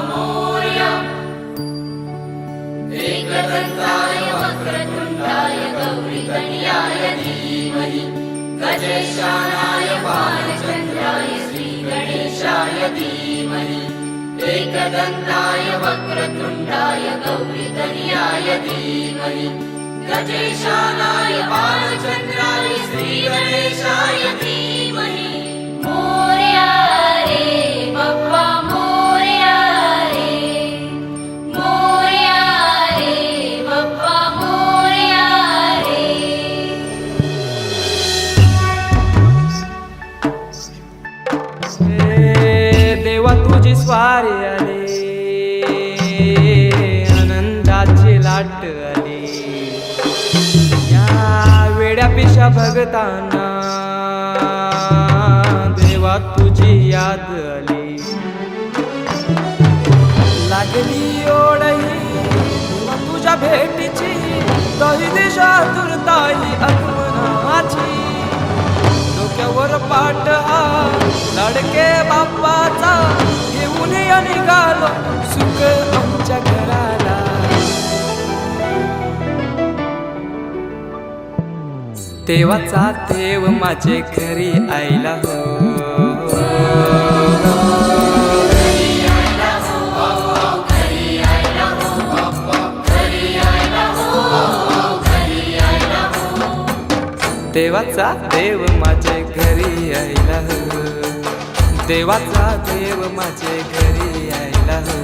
मोरया एकदन्ताय वक्रतुण्डाय गौरीतनयाय धीमहि गजेशानाय बालचन्द्राय श्रीगणेशाय धीमहि एकदन्ताय वक्रतुण्डाय गौरीतनयाय धीमहि गजेशानाय बालचन्द्राय श्रीगणेशाय धीमहि मोरया रे बप्पा मोरया रे बप्पा मोरया रे। देवा तुझी स्वारी आली आनंदाची लाट आली या वेड्या पिशा भगतांना देवा तुझी याद आली लागली ओढही तुझ्या भेटीची दही दिशा दुर्ताई आगमनाची डोक्यावर पाट हा लाडके बाप्पाचा घेऊन निघालो सुख आमच्या घराला देवाचा देव माझे घरी आयला हो देवाचा देव माझे घरी आयला हो देवाचा देव माझे घरी आयला हो।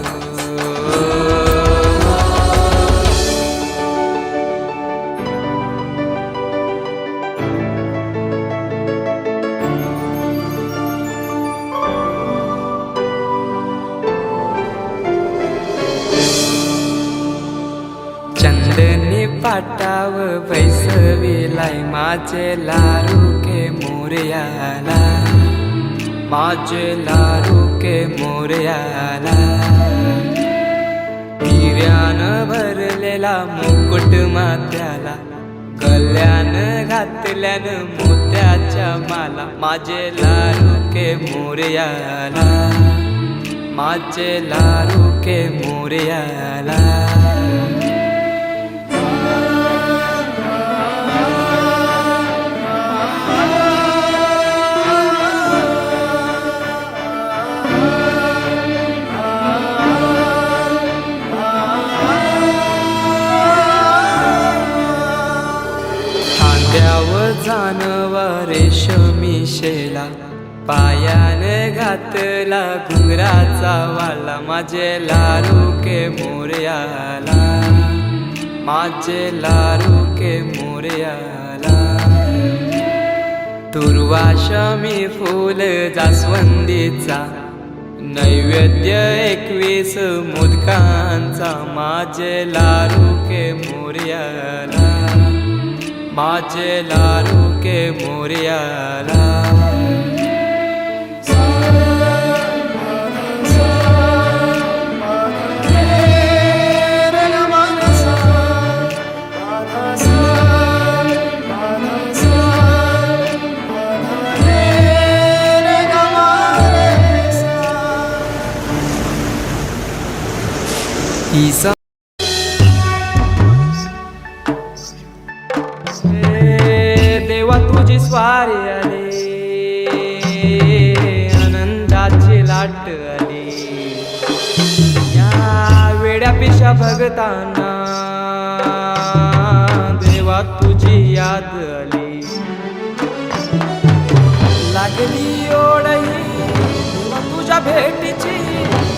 चंदनी पाटाव बैसविलाय माझे लारू के मोरयाला माझे लारू के मोरयाला हिऱ्यान भरलेला मुकुट माथ्याला कल्याण घातल्यान मोत्याच्या माला माझे लारू के मोरयाला माझे लारू के मोरयाला। जानवा रेशमी शेला पायान घातला घुंगराचा वाला माझे लारू के मोरयाला माझे लारू के मोरयाला दुर्वाशमी फूल जास्वंदीचा नैवेद्य 21 मोदकांचा माझे लारू के मोरयाला माझे लारू के मोरयाला। देवा तुझी स्वारी आली आनंदाची लाट आली या वेड्या पिशा भगतांना देवा तुझी याद आली लागली ओढही तुझ्या भेटीची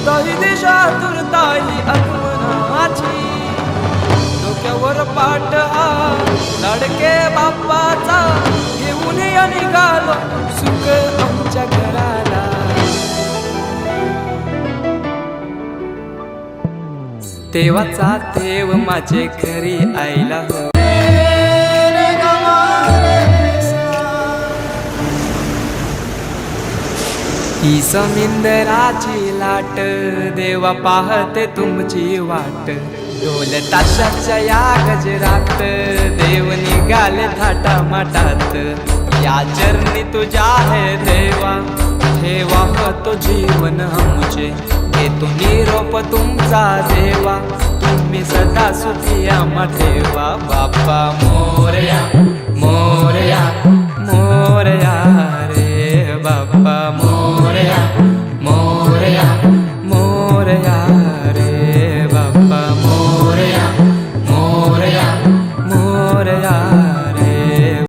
दही दिशा दुर्ताई आगमनाची डोक्यावर पाट हा लाडके बाप्पाचा घेऊन निघालो सुख आमच्या घराला देवाचा देव माझे घरी आयला हो ही समिंदराची लाट देवा पाहते तुमची वाट ढोल ताशाच्या या गजरात देव निघाले थाटा माटात या चरणी तुझ्या है देवा ठेवा तो जीवन हमचे घेतो निरोप तुमचा देवा, तुम्ही सदा सुखी आम्हा ठेवा. बाप्पा मोरया मोरया मोरया रे बाप्पा मोरया मोरया मोरया.